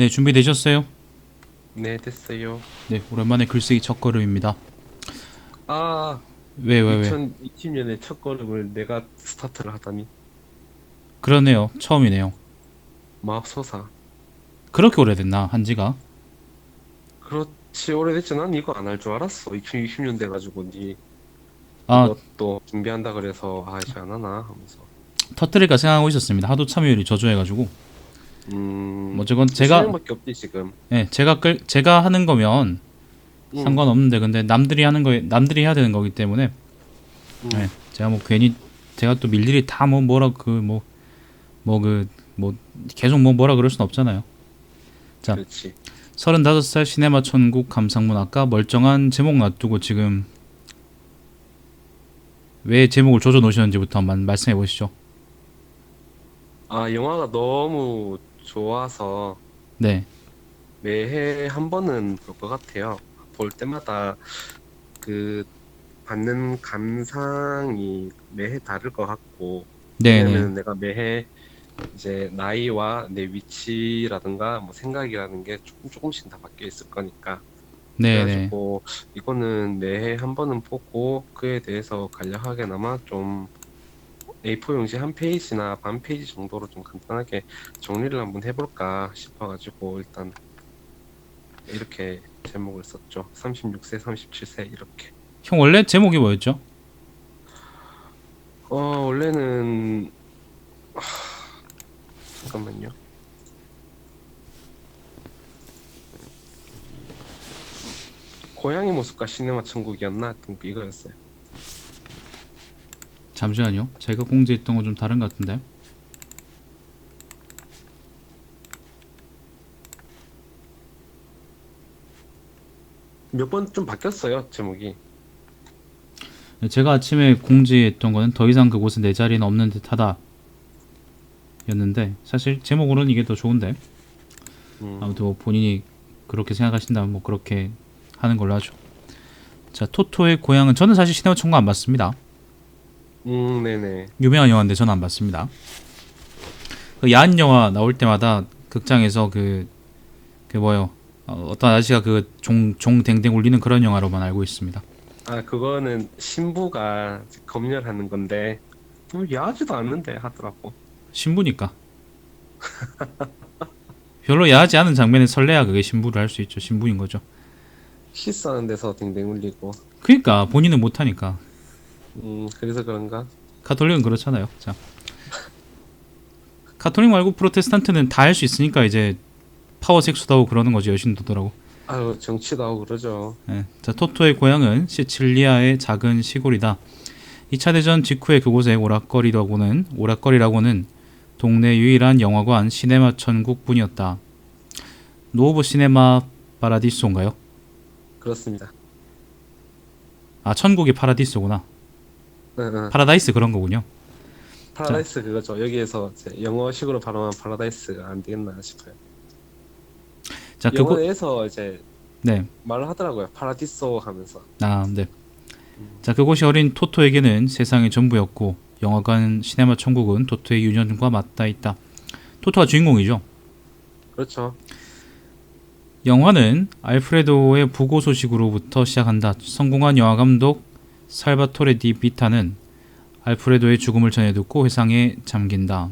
네, 준비되셨어요? 네, 됐어요. 네, 오랜만에 글쓰기 첫걸음입니다. 아, 왜? 2020년에 첫 걸음을 내가 스타트를 하다니. 그러네요. 처음이네요. 맙소사. 그렇게 오래됐나, 한지가? 그렇지, 오래됐지. 난 이거 안 할 줄 알았어. 2020년 돼가지고, 니 아, 이것도 준비한다 그래서, 아, 이제 안 하나? 하면서. 터뜨릴까 생각하고 있었습니다. 하도 참여율이 저조해가지고. 뭐, 어쨌건 제가, 10명밖에 없지, 지금. 예, 제가 하는 거면 응, 상관없는데, 근데 남들이 해야 되는 거기 때문에, 응, 예, 제가 뭐 괜히, 제가 또 밀일이 다 뭐, 뭐, 계속 뭐 뭐라 그럴 순 없잖아요. 자, 그렇지. 35살 시네마 천국 감상문 아까 멀쩡한 제목 놔두고 지금 왜 제목을 조져 놓으셨는지부터 한번 말씀해 보시죠. 아, 영화가 너무 좋아서 네, 매해 한 번은 볼 것 같아요. 볼 때마다 그 받는 감상이 매해 다를 것 같고, 네네, 왜냐면 내가 매해 이제 나이와 내 위치라든가 뭐 생각이라는 게 조금씩 다 바뀌어 있을 거니까. 네네. 그래가지고 이거는 매해 한 번은 보고 그에 대해서 간략하게나마 좀 A4 용지 한 페이지나 반 페이지 정도로 좀 간단하게 정리를 한번 해볼까 싶어가지고 일단 이렇게 제목을 썼죠. 36세, 37세 이렇게. 형 원래 제목이 뭐였죠? 원래는 잠깐만요. 고양이 모습과 시네마 천국이었나? 이거였어요. 잠시만요. 제가 공지했던 건 좀 다른 것 같은데. 몇 번 좀 바뀌었어요, 제목이. 제가 아침에 공지했던 거는 더 이상 그곳에 내 자리는 없는 듯하다 였는데 사실 제목으로는 이게 더 좋은데 아무튼 음, 뭐 본인이 그렇게 생각하신다면 뭐 그렇게 하는 걸로 하죠. 자, 토토의 고향은 저는 사실 시네마 천국 안 봤습니다. 네네. 유명한 영화인데 저는 안 봤습니다. 그 야한 영화 나올 때마다 극장에서 그 뭐요? 어떤 아저씨가 그 종 댕댕 울리는 그런 영화로만 알고 있습니다. 아, 그거는 신부가 검열하는 건데, 야하지도 않는데 하더라고. 신부니까. 별로 야하지 않은 장면에 설레야 그게 신부를 할 수 있죠. 신부인 거죠. 키스하는 데서 댕댕 울리고. 그러니까 본인은 못하니까. 그래서 그런가? 가톨릭은 그렇잖아요. 자, 가톨릭 말고 프로테스탄트는 다 할 수 있으니까 이제 파워 섹스도 하고 그러는 거지. 여신도더라고. 아유, 정치도 하고 그러죠. 예. 자, 토토의 고향은 시칠리아의 작은 시골이다. 2차 대전 직후에 그곳에 오락거리라고는 동네 유일한 영화관 시네마 천국뿐이었다. 노오브 시네마 파라디소인가요? 그렇습니다. 아, 천국이 파라디소구나. 응, 응. 파라다이스 그런 거군요. 자, 파라다이스 그거죠. 여기에서 이제 영어식으로 발음하면 파라다이스가 안 되겠나 싶어요. 자, 그곳, 영어에서 이제 네. 말을 하더라고요. 파라디소 하면서. 아, 네. 음, 자, 그곳이 어린 토토에게는 세상의 전부였고, 영화관 시네마 천국은 토토의 유년과 맞닿아 있다. 토토가 주인공이죠. 그렇죠. 영화는 알프레도의 부고 소식으로부터 시작한다. 성공한 영화 감독 살바토레 디 비타는 알프레도의 죽음을 전해 듣고 회상에 잠긴다.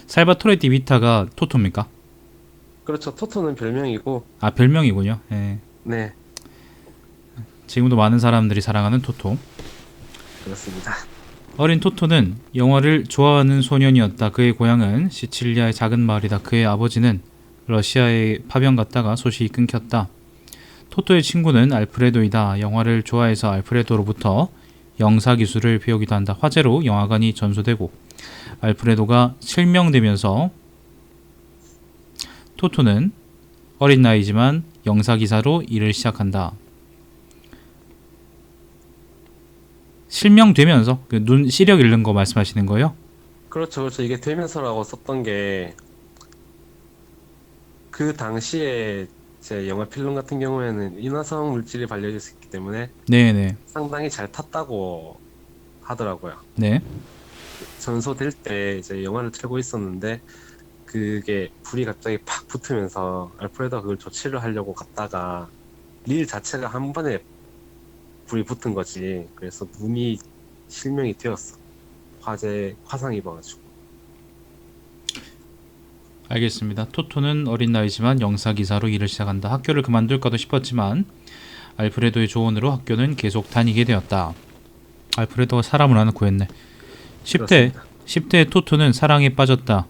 살바토레 디 비타가 토토입니까? 그렇죠. 토토는 별명이고, 아, 별명이군요. 예. 네, 지금도 많은 사람들이 사랑하는 토토. 그렇습니다. 어린 토토는 영화를 좋아하는 소년이었다. 그의 고향은 시칠리아의 작은 마을이다. 그의 아버지는 러시아에 파병 갔다가 소식이 끊겼다. 토토의 친구는 알프레도이다. 영화를 좋아해서 알프레도로부터 영사 기술을 배우기도 한다. 화재로 영화관이 전소되고 알프레도가 실명되면서 토토는 어린 나이지만 영사 기사로 일을 시작한다. 실명되면서 그 눈 시력 잃는 거 말씀하시는 거예요? 그렇죠. 그렇죠. 이게 되면서라고 썼던 게, 그 당시에 제 영화 필름 같은 경우에는 인화성 물질이 발려져 있기 때문에 네네. 상당히 잘 탔다고 하더라고요. 네. 전소될 때 이제 영화를 틀고 있었는데, 그게 불이 갑자기 팍 붙으면서 알프레도가 그걸 조치를 하려고 갔다가 릴 자체가 한 번에 불이 붙은 거지. 그래서 눈이 실명이 되었어. 화상 입어가지고. 알겠습니다. 토토는 어린 나이지만 영사기사로 일을 시작한다. 학교를 그만둘까도 싶었지만 알프레도의 조언으로 학교는 계속 다니게 되었다. 알프레도가 사람을 하나 구했네. 10대의 토토는 사랑에 빠졌다.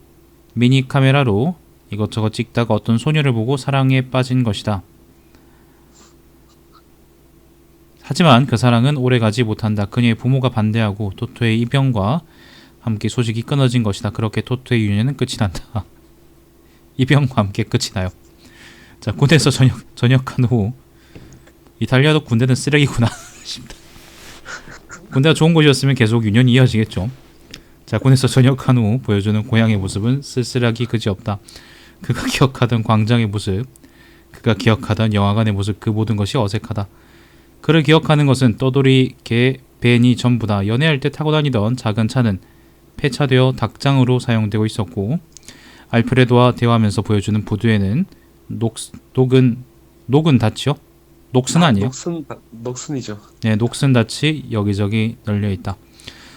미니 카메라로 이것저것 찍다가 어떤 소녀를 보고 사랑에 빠진 것이다. 하지만 그 사랑은 오래가지 못한다. 그녀의 부모가 반대하고 토토의 입양과 함께 소식이 끊어진 것이다. 그렇게 토토의 유년은 끝이 난다. 입양과 함께 끝이 나요. 자, 군대에서 전역한 후 이탈리아도 군대는 쓰레기구나 싶다. 군대가 좋은 곳이었으면 계속 유년이 이어지겠죠. 자, 군에서 전역한 후 보여주는 고향의 모습은 쓸쓸하기 그지없다. 그가 기억하던 광장의 모습, 그가 기억하던 영화관의 모습, 그 모든 것이 어색하다. 그를 기억하는 것은 떠돌이, 개, 벤이 전부다. 연애할 때 타고 다니던 작은 차는 폐차되어 닭장으로 사용되고 있었고, 알프레도와 대화하면서 보여주는 부두에는 녹은 닷이요? 녹슨 아니에요? 녹슨이죠. 네, 녹슨 닷이 여기저기 널려 있다.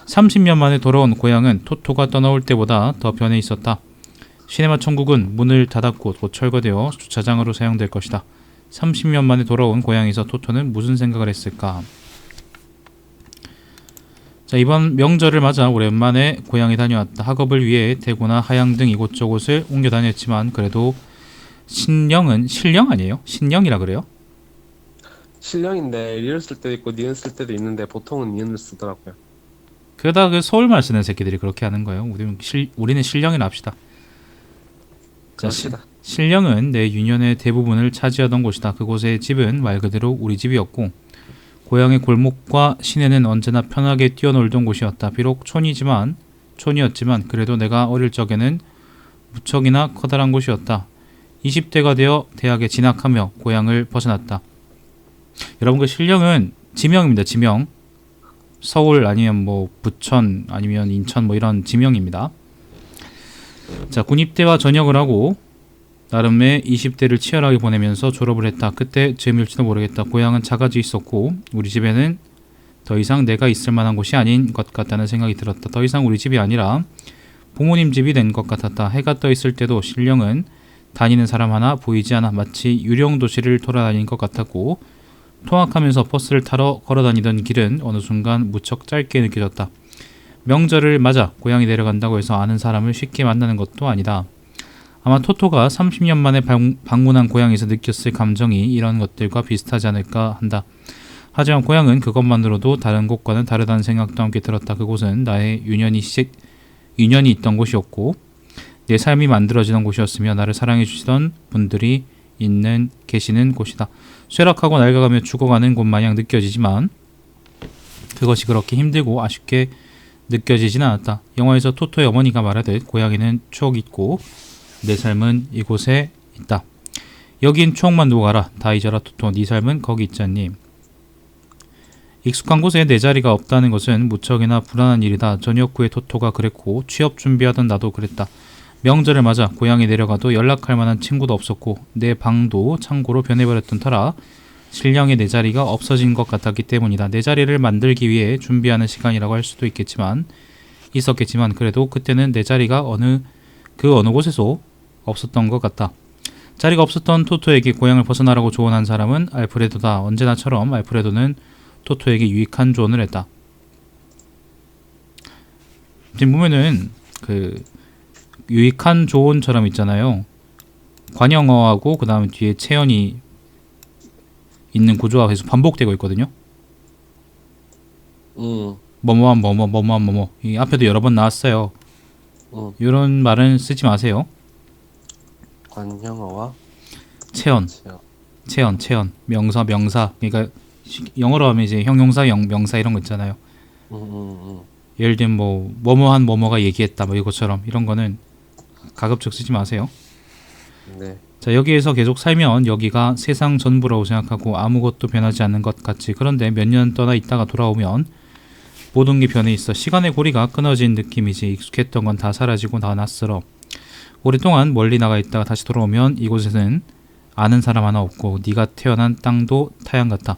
30년 만에 돌아온 고향은 토토가 떠나올 때보다 더 변해 있었다. 시네마 천국은 문을 닫았고 곧 철거되어 주차장으로 사용될 것이다. 30년 만에 돌아온 고향에서 토토는 무슨 생각을 했을까? 자, 이번 명절을 맞아 오랜만에 고향에 다녀왔다. 학업을 위해 대구나 하양 등 이곳저곳을 옮겨 다녔지만 그래도 신령 아니에요? 신령이라 그래요? 신령인데 리을 쓸 때도 있고 니은 쓸 때도 있는데 보통은 니은을 쓰더라고요. 그러다 그 서울말 쓰는 새끼들이 그렇게 하는 거예요. 우리는 신령이라 합시다. 자, 그럽시다. 신령은 내 유년의 대부분을 차지하던 곳이다. 그곳의 집은 말 그대로 우리 집이었고 고향의 골목과 시내는 언제나 편하게 뛰어놀던 곳이었다. 비록 촌이었지만 그래도 내가 어릴 적에는 무척이나 커다란 곳이었다. 20대가 되어 대학에 진학하며 고향을 벗어났다. 여러분, 그 신령은 지명입니다. 지명. 서울 아니면 뭐 부천 아니면 인천 뭐 이런 지명입니다. 자, 군입대와 전역을 하고 나름의 20대를 치열하게 보내면서 졸업을 했다. 그때 즈음일지도 모르겠다. 고향은 작아져 있었고 우리 집에는 더 이상 내가 있을 만한 곳이 아닌 것 같다는 생각이 들었다. 더 이상 우리 집이 아니라 부모님 집이 된 것 같았다. 해가 떠 있을 때도 신령은 다니는 사람 하나 보이지 않아 마치 유령 도시를 돌아다닌 것 같았고 통학하면서 버스를 타러 걸어다니던 길은 어느 순간 무척 짧게 느껴졌다. 명절을 맞아 고향에 내려간다고 해서 아는 사람을 쉽게 만나는 것도 아니다. 아마 토토가 30년 만에 방문한 고향에서 느꼈을 감정이 이런 것들과 비슷하지 않을까 한다. 하지만 고향은 그것만으로도 다른 곳과는 다르다는 생각도 함께 들었다. 그곳은 나의 유년이 있던 곳이었고 내 삶이 만들어지던 곳이었으며 나를 사랑해 주시던 분들이 계시는 곳이다. 쇠락하고 낡아가며 죽어가는 곳 마냥 느껴지지만 그것이 그렇게 힘들고 아쉽게 느껴지진 않았다. 영화에서 토토의 어머니가 말하듯 고향에는 추억이 있고 내 삶은 이곳에 있다. 여긴 추억만 두고 가라. 다 잊어라 토토. 네 삶은 거기 있잖니. 익숙한 곳에 내 자리가 없다는 것은 무척이나 불안한 일이다. 전역 후에 토토가 그랬고 취업 준비하던 나도 그랬다. 명절을 맞아 고향에 내려가도 연락할 만한 친구도 없었고 내 방도 창고로 변해버렸던 터라 신령의 내 자리가 없어진 것 같았기 때문이다. 내 자리를 만들기 위해 준비하는 시간이라고 할 수도 있었겠지만 그래도 그때는 내 자리가 어느 곳에서 없었던 것 같다. 자리가 없었던 토토에게 고향을 벗어나라고 조언한 사람은 알프레도다. 언제나처럼 알프레도는 토토에게 유익한 조언을 했다. 지금 보면은 그 유익한 조언처럼 있잖아요. 관형어하고 그 다음에 뒤에 체연이 있는 구조가 계속 반복되고 있거든요. 뭐뭐한 뭐뭐한 뭐뭐 이 앞에도 여러 번 나왔어요. 이런 말은 쓰지 마세요. 관형어와 체연, 명사. 그러니까 영어로 하면 이제 형용사, 명사 이런 거 있잖아요. 예를 들면 뭐뭐한 뭐뭐가 얘기했다 뭐 이것처럼 이런 거는 가급적 쓰지 마세요. 네. 자, 여기에서 계속 살면 여기가 세상 전부라고 생각하고 아무것도 변하지 않는 것 같지. 그런데 몇 년 떠나 있다가 돌아오면 모든 게 변해 있어. 시간의 고리가 끊어진 느낌이지. 익숙했던 건 다 사라지고 다 낯설어. 오랫동안 멀리 나가 있다가 다시 돌아오면 이곳에는 아는 사람 하나 없고 네가 태어난 땅도 타양 같다.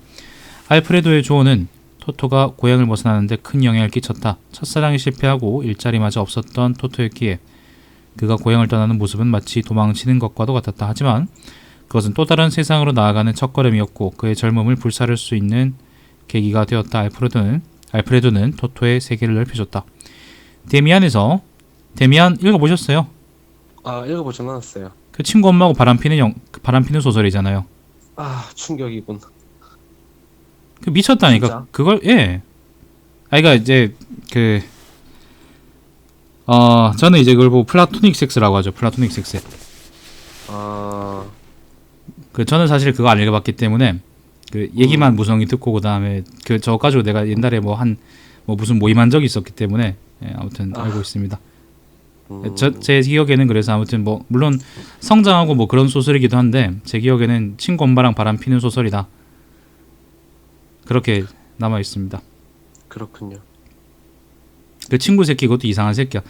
알프레도의 조언은 토토가 고향을 벗어나는데 큰 영향을 끼쳤다. 첫사랑이 실패하고 일자리마저 없었던 토토였기에 그가 고향을 떠나는 모습은 마치 도망치는 것과도 같았다. 하지만 그것은 또 다른 세상으로 나아가는 첫걸음이었고 그의 젊음을 불사를 수 있는 계기가 되었다. 알프레도는 토토의 세계를 넓혀줬다. 데미안 읽어보셨어요? 아, 읽어보진 않았어요. 그 친구 엄마하고 바람피는 소설이잖아요. 아, 충격이군. 그 미쳤다니까. 진짜? 그걸 예. 그러니까 이제 그 저는 이제 그걸 보고 플라토닉 섹스라고 하죠. 플라토닉 섹스. 아, 그 저는 사실 그거 안 읽어봤기 때문에 그 얘기만 무성히 듣고 그다음에 그 저 가지고 내가 옛날에 뭐 무슨 모임한 적이 있었기 때문에 예, 아무튼 알고 있습니다. 제 기억에는 그래서 아무튼 뭐 물론 성장하고 뭐 그런 소설이기도 한데 제 기억에는 친구 엄마랑 바람 피는 소설이다. 그렇게 남아 있습니다. 그렇군요. 그 친구 새끼 그것도 이상한 새끼야.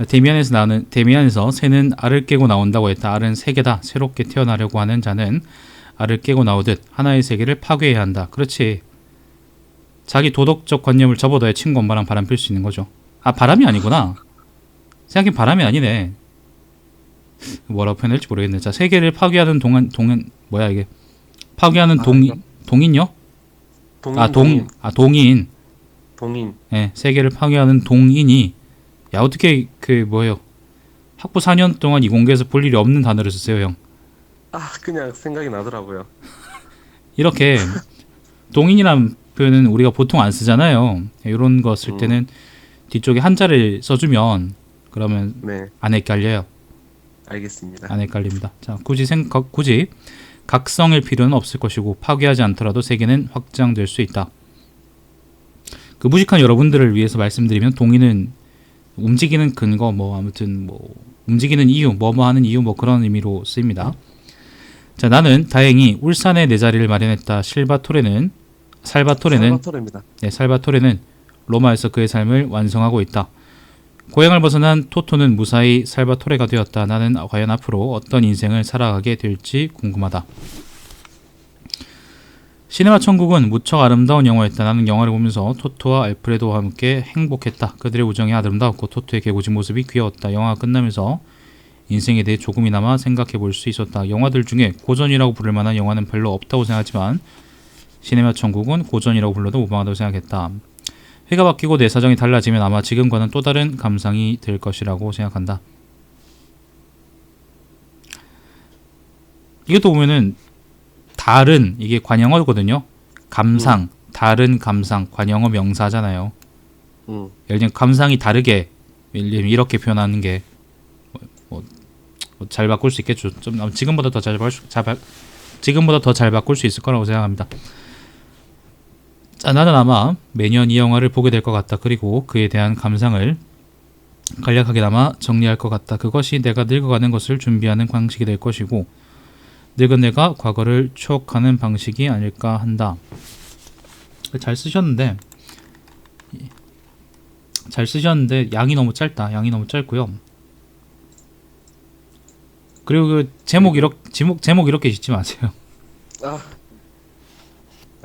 데미안에서 새는 알을 깨고 나온다고 했다. 알은 세계다. 새롭게 태어나려고 하는 자는 알을 깨고 나오듯 하나의 세계를 파괴해야 한다. 그렇지. 자기 도덕적 관념을 접어둬야 친구 엄마랑 바람 필 수 있는 거죠. 아, 바람이 아니구나. 생각해 바람이 아니네. 뭐라고 표현할지 모르겠네. 자, 세계를 파괴하는 동은 뭐야 이게? 파괴하는 동인요? 동인. 동인. 예, 세계를 파괴하는 동인이 야 어떻게 그 뭐예요? 학부 4년 동안 이 공개에서 볼 일이 없는 단어를 쓰세요, 형. 아, 그냥 생각이 나더라고요. 이렇게 동인이란 표현은 우리가 보통 안 쓰잖아요. 이런 거 쓸 때는 뒤쪽에 한자를 써주면 그러면 네, 안 헷갈려요. 알겠습니다. 안 헷갈립니다. 자, 굳이 각성일 필요는 없을 것이고 파괴하지 않더라도 세계는 확장될 수 있다. 그 무식한 여러분들을 위해서 말씀드리면 동의는 움직이는 근거 뭐 아무튼 뭐 움직이는 이유 뭐뭐 하는 이유 뭐 그런 의미로 쓰입니다. 자, 나는 다행히 울산에 내 자리를 마련했다. 살바토레입니다. 살바토레는 로마에서 그의 삶을 완성하고 있다. 고향을 벗어난 토토는 무사히 살바토레가 되었다. 나는 과연 앞으로 어떤 인생을 살아가게 될지 궁금하다. 시네마 천국은 무척 아름다운 영화였다. 나는 영화를 보면서 토토와 알프레도와 함께 행복했다. 그들의 우정이 아름다웠고 토토의 개구진 모습이 귀여웠다. 영화가 끝나면서 인생에 대해 조금이나마 생각해 볼 수 있었다. 영화들 중에 고전이라고 부를 만한 영화는 별로 없다고 생각하지만 시네마 천국은 고전이라고 불러도 무방하다고 생각했다. 해가 바뀌고 내 사정이 달라지면 아마 지금과는 또 다른 감상이 될 것이라고 생각한다. 이것도 보면은 다른 이게 관영어거든요. 감상, 다른 감상, 관영어 명사잖아요. 예를 들면 감상이 다르게 이렇게 표현하는 게 잘 바꿀 수 있겠죠. 좀 지금보다 더 잘 바꿀 수 있을 거라고 생각합니다. 자, 나는 아마 매년 이 영화를 보게 될 것 같다. 그리고 그에 대한 감상을 간략하게나마 정리할 것 같다. 그것이 내가 늙어가는 것을 준비하는 방식이 될 것이고 늙은 내가 과거를 추억하는 방식이 아닐까 한다. 잘 쓰셨는데 양이 너무 짧고요. 그리고 그 제목 이렇게 짓지 마세요. 아,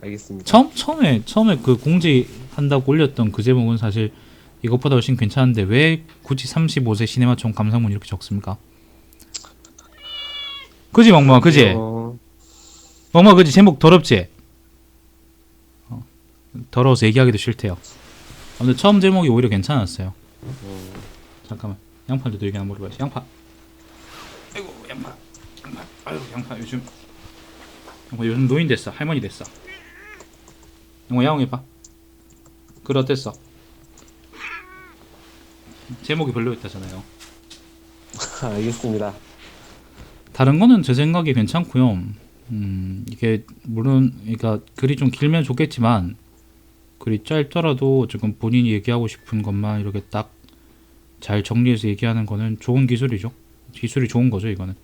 알겠습니다. 처음에 그 공지한다고 올렸던 그 제목은 사실 이것보다 훨씬 괜찮은데 왜 굳이 35세 시네마총 감상문 이렇게 적습니까? 그지 멍멍아 그지? 멍멍아 그지? 제목 더럽지? 더러워서 얘기하기도 싫대요. 근데 처음 제목이 오히려 괜찮았어요. 잠깐만 양파도 되게 안 물어봐야지. 양파. 아이고 양파. 아유 양파 요즘 노인 됐어. 할머니 됐어. 양파 야옹해봐. 그래 어땠어? 제목이 별로였다잖아요. 알겠습니다. 다른 거는 제 생각에 괜찮고요. 이게 물론 그러니까 글이 좀 길면 좋겠지만 글이 짧더라도 지금 본인이 얘기하고 싶은 것만 이렇게 딱 잘 정리해서 얘기하는 거는 좋은 기술이죠. 기술이 좋은 거죠 이거는.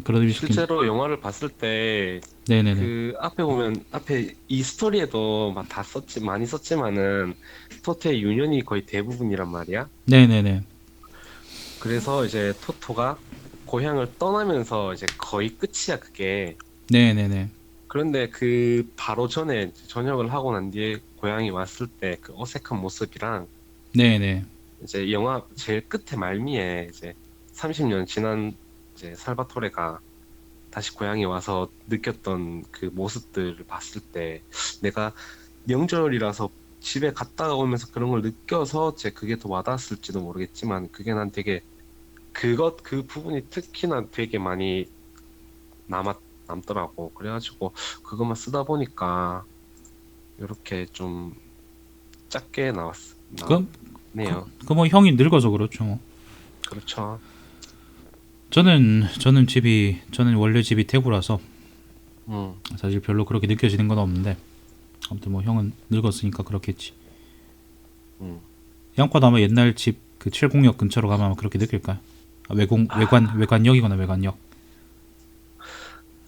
그런 실제로 영화를 봤을 때 네네네. 그 앞에 이 스토리에도 막 다 많이 썼지만은 토토의 유년이 거의 대부분이란 말이야. 네네네. 그래서 이제 토토가 고향을 떠나면서 이제 거의 끝이야, 그게. 네네네. 그런데 그 바로 전에 이제 전역을 하고 난 뒤에 고향이 왔을 때 그 어색한 모습이랑 네네. 이제 영화 제일 끝에 말미에 이제 30년 지난 이제 살바토레가 다시 고향에 와서 느꼈던 그 모습들을 봤을 때 내가 명절이라서 집에 갔다가 오면서 그런 걸 느껴서 제 그게 더 와닿았을지도 모르겠지만 그게 난 되게 그 부분이 특히나 되게 많이 남더라고. 그래가지고 그것만 쓰다 보니까 이렇게 좀 작게 그, 나왔네요. 뭐 형이 늙어서 그렇죠. 뭐. 그렇죠. 저는 원래 집이 대구라서 음, 사실 별로 그렇게 느껴지는 건 없는데 아무튼 뭐 형은 늙었으니까 그렇겠지. 음. 양파도 아마 옛날 집 그 70역 근처로 가면 아마 그렇게 느낄까요? 아, 외관역이거나 외관역.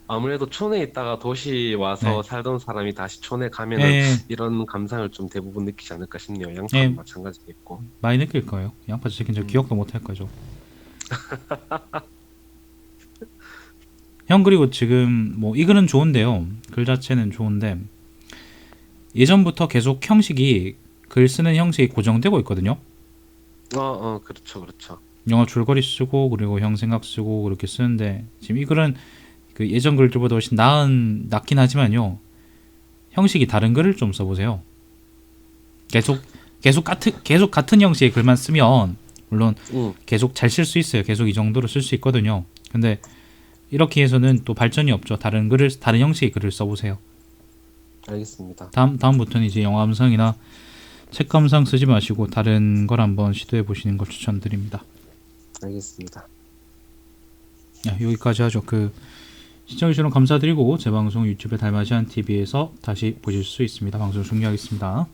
아무래도 촌에 있다가 도시 와서 네. 살던 사람이 다시 촌에 가면은 예, 이런 감상을 좀 대부분 느끼지 않을까 싶네요. 양파도 예, 마찬가지겠고. 많이 느낄 거예요. 양파 새끼 저 음. 기억도 못 할 거죠. 형 그리고 지금 뭐 이 글은 좋은데요. 글 자체는 좋은데 예전부터 계속 형식이 글 쓰는 형식이 고정되고 있거든요. 그렇죠, 그렇죠. 영어 줄거리 쓰고 그리고 형 생각 쓰고 그렇게 쓰는데 지금 이 글은 그 예전 글들보다 훨씬 낫긴 하지만요. 형식이 다른 글을 좀 써보세요. 계속 계속 같은 형식의 글만 쓰면 물론 응, 계속 잘 쓸 수 있어요. 계속 이 정도로 쓸 수 있거든요. 근데 이렇게 해서는 또 발전이 없죠. 다른 형식의 글을 써보세요. 알겠습니다. 다음부터는 이제 영어 감상이나 책 감상 쓰지 마시고 다른 걸 한번 시도해 보시는 걸 추천드립니다. 알겠습니다. 야, 여기까지 하죠. 시청해주셔서 감사드리고 제 방송 유튜브 달마시안 TV에서 다시 보실 수 있습니다. 방송 종료하겠습니다.